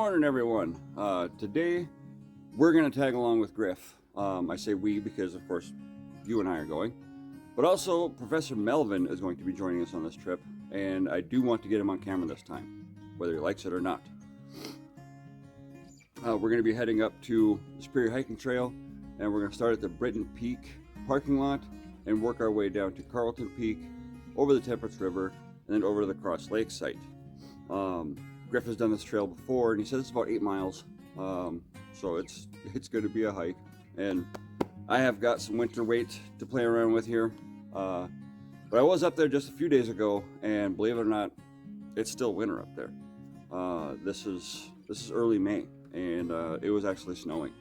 morning, everyone. Today we're going to tag along with Griff. I say we because, of course, you and I are going. But also, Professor Melvin is going to be joining us on this trip, and I do want to get him on camera this time, whether he likes it or not. We're going to be heading up to the Superior Hiking Trail, and we're going to start at the Britton Peak parking lot and work our way down to Carlton Peak, over the Temperance River, and then over to the Cross Lake site. Griff has done this trail before, and he says it's about 8 miles, so it's going to be a hike. And I have got some winter weight to play around with here, but I was up there just a few days ago, and believe it or not, it's still winter up there. This is early May, and it was actually snowing.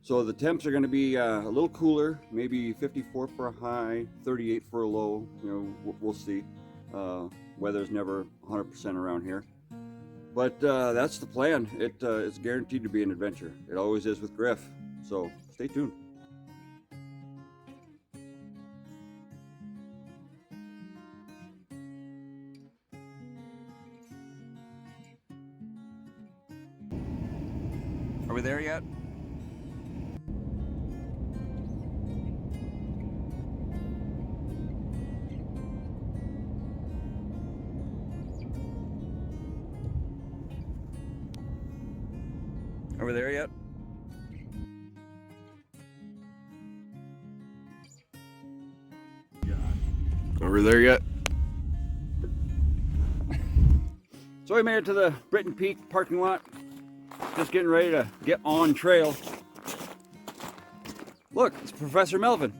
So the temps are going to be a little cooler, maybe 54 for a high, 38 for a low. You know, we'll see. Weather's never 100% around here. But that's the plan. It's guaranteed to be an adventure. It always is with Griff. So stay tuned. Are we there yet? Are we there yet? Are we there yet? So we made it to the Britton Peak parking lot. Just getting ready to get on trail. Look, it's Professor Melvin.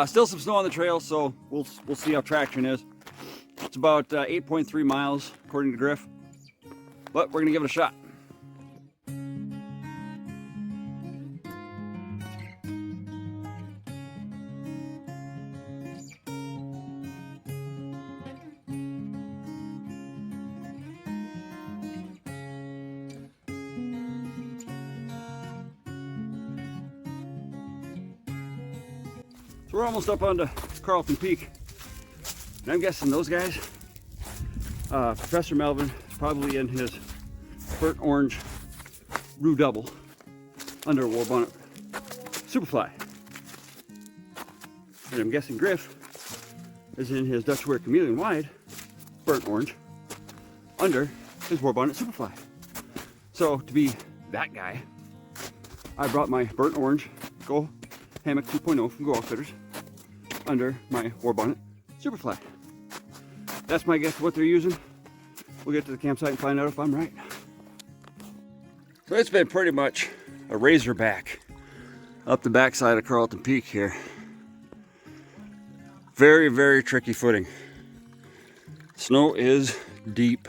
Still some snow on the trail, so we'll see how traction is. It's about 8.3 miles according to Griff. But we're gonna give it a shot. So we're almost up onto Carlton Peak. And I'm guessing those guys, Professor Melvin, probably in his burnt orange Rue Double under a war bonnet Superfly. And I'm guessing Griff is in his Dutch Wear Chameleon Wide burnt orange under his war bonnet Superfly. So to be that guy, I brought my burnt orange Go Hammock 2.0 from Go Outfitters under my war bonnet Superfly. That's my guess of what they're using. We'll get to the campsite and find out if I'm right. So it's been pretty much a razorback up the backside of Carlton Peak here. Very, very tricky footing. Snow is deep.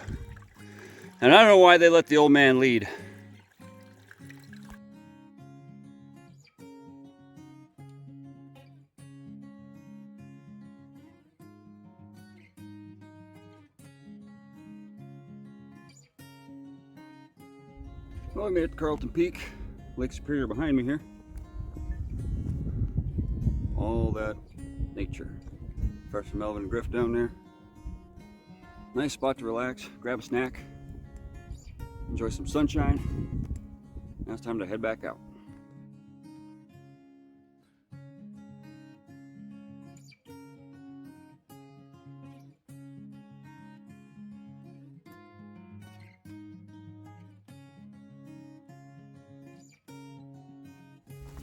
And I don't know why they let the old man lead. Well, I made it to Carlton Peak, Lake Superior behind me here. All that nature. Professor Melvin and Griff down there. Nice spot to relax, grab a snack, enjoy some sunshine. Now it's time to head back out.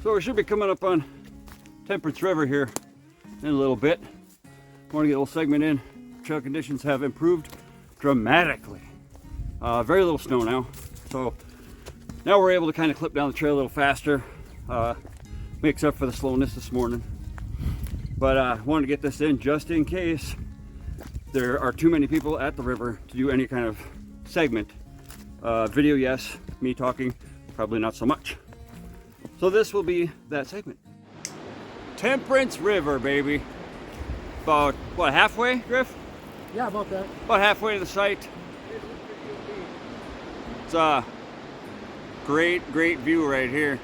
So we should be coming up on Temperance River here in a little bit. I want to get a little segment in. Trail conditions have improved dramatically. Very little snow now. So now we're able to kind of clip down the trail a little faster. Makes up for the slowness this morning. But I wanted to get this in just in case there are too many people at the river to do any kind of segment. Video, yes. Me talking, probably not so much. So this will be that segment. Temperance River, baby. About, what, halfway, Griff? Yeah, about that. About halfway to the site. It's a great view right here.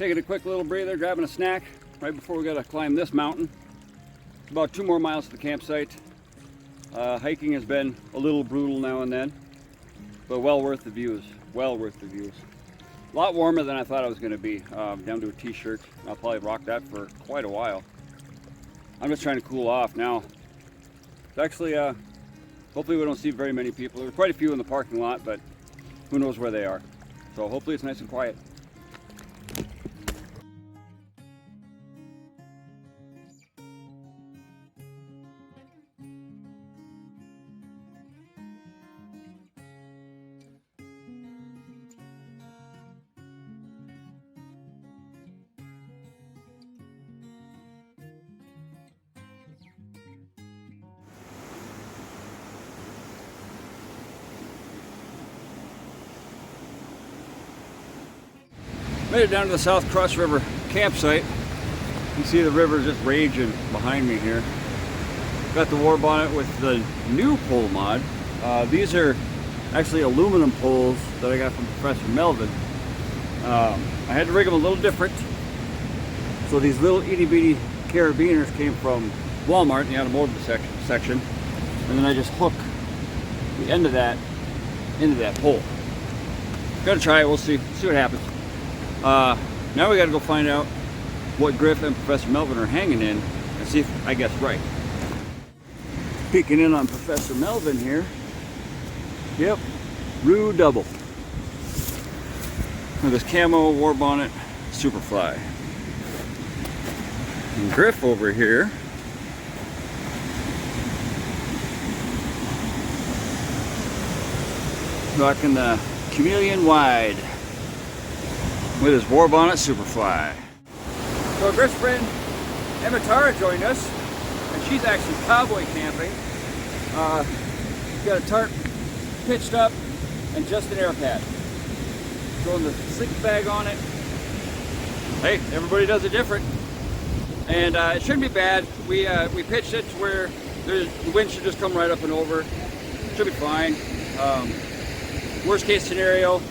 Taking a quick little breather, grabbing a snack right before we gotta climb this mountain. It's about 2 more miles to the campsite. Hiking has been a little brutal now and then, but well worth the views. Well worth the views. A lot warmer than I thought it was going to be. Down to a t-shirt. I'll probably rock that for quite a while. I'm just trying to cool off now. It's actually, hopefully we don't see very many people. There are quite a few in the parking lot, but who knows where they are. So hopefully it's nice and quiet. Made it down to the South Cross River campsite. You can see the river just raging behind me here. Got the war bonnet with the new pole mod. These are actually aluminum poles that I got from Professor Melvin. I had to rig them a little different. So these little itty bitty carabiners came from Walmart in the automotive section. And then I just hook the end of that into that pole. Gotta try it, we'll see what happens. Now we gotta go find out what Griff and Professor Melvin are hanging in and see if I guess right. Peeking in on Professor Melvin here. Yep, Rue Double. With this camo war bonnet Superfly. And Griff over here rocking the Chameleon Wide with his war bonnet Superfly. So Griff's friend Emma Tara joined us, and she's actually cowboy camping. She's got a tarp pitched up and just an air pad. Throwing the sleep bag on it. Hey, everybody does it different. And it shouldn't be bad. We pitched it to where the wind should just come right up and over. Should be fine. Worst case scenario,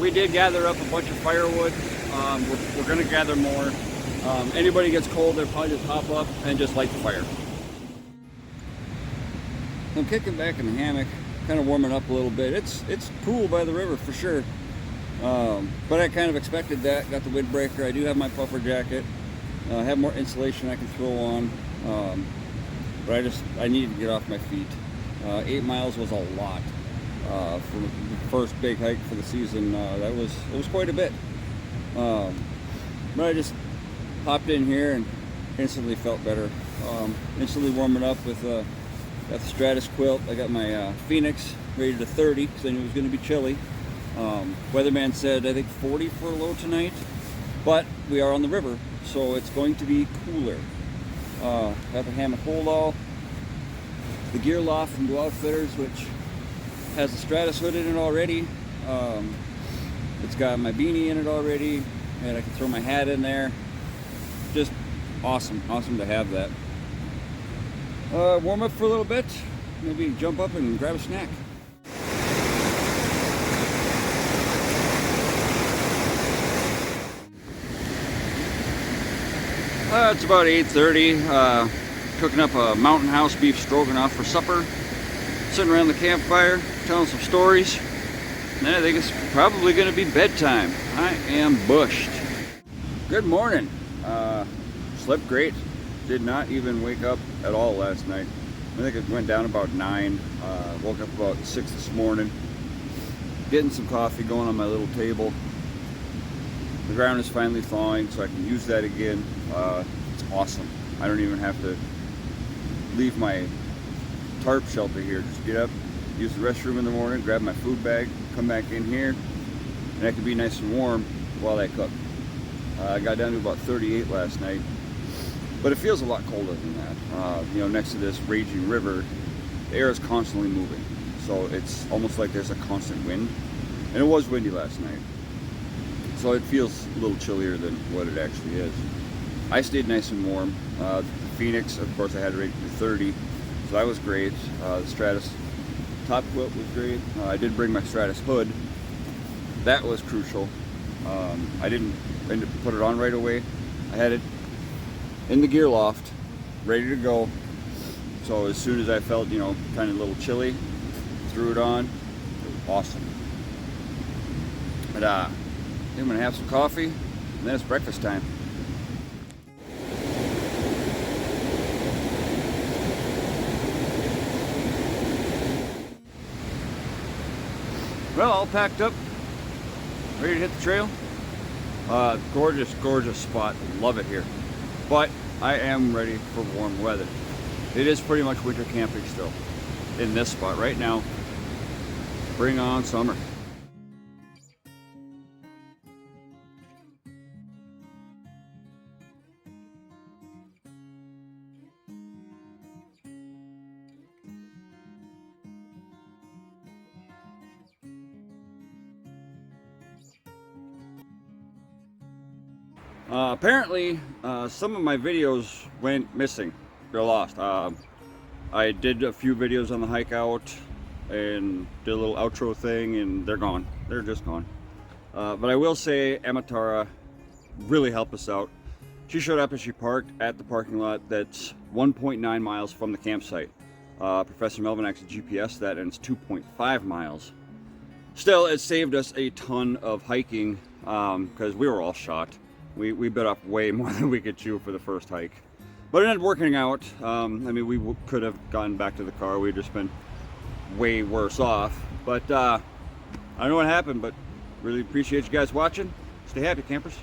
we did gather up a bunch of firewood. We're going to gather more. Anybody gets cold, they'll probably just hop up and just light the fire. I'm kicking back in the hammock, kind of warming up a little bit. It's cool by the river for sure. But I kind of expected that. Got the windbreaker. I do have my puffer jacket. I have more insulation I can throw on. But I needed to get off my feet. 8 miles was a lot. For the first big hike for the season, it was quite a bit. But I just hopped in here and instantly felt better. Instantly warming up with got the Stratus quilt. I got my Phoenix rated to 30 because I knew it was going to be chilly. Weatherman said I think 40 for a low tonight, but we are on the river, so it's going to be cooler. Got the Hammock hold all, the gear loft from Go Outfitters, which has the Stratus hood in it already. It's got my beanie in it already, and I can throw my hat in there. Just awesome to have that. Warm up for a little bit, maybe jump up and grab a snack. It's about 8:30. Cooking up a Mountain House beef stroganoff for supper. Sitting around the campfire, telling some stories. And then I think it's probably going to be bedtime. I am bushed. Good morning. Slept great. Did not even wake up at all last night. I think it went down about 9. Woke up about 6 this morning. Getting some coffee going on my little table. The ground is finally thawing, so I can use that again. It's awesome. I don't even have to leave my tarp shelter here. Just get up, use the restroom in the morning, grab my food bag, come back in here, and I can be nice and warm while I cook. I got down to about 38 last night, but it feels a lot colder than that. Next to this raging river, the air is constantly moving, so it's almost like there's a constant wind, and it was windy last night, so it feels a little chillier than what it actually is. I stayed nice and warm. The Phoenix, of course, I had it rated to 30, so that was great. The Stratus top quilt was great. I did bring my Stratus hood. That was crucial. I didn't and put it on right away. I had it in the gear loft, ready to go. So as soon as I felt, you know, kind of a little chilly, threw it on. It was awesome. But I'm gonna have some coffee, and then it's breakfast time. Well, all packed up, ready to hit the trail. Gorgeous, gorgeous spot. Love it here. But I am ready for warm weather. It is pretty much winter camping still in this spot right now. Bring on summer. Apparently, some of my videos went missing. They're lost. I did a few videos on the hike out and did a little outro thing, and they're gone. They're just gone. But I will say Amatara really helped us out. She showed up and she parked at the parking lot that's 1.9 miles from the campsite. Professor Melvin actually GPS that, and it's 2.5 miles. Still, it saved us a ton of hiking because we were all shot. We bit off way more than we could chew for the first hike. But it ended up working out. I mean, we could have gotten back to the car. We'd just been way worse off. But I don't know what happened, but really appreciate you guys watching. Stay happy, campers.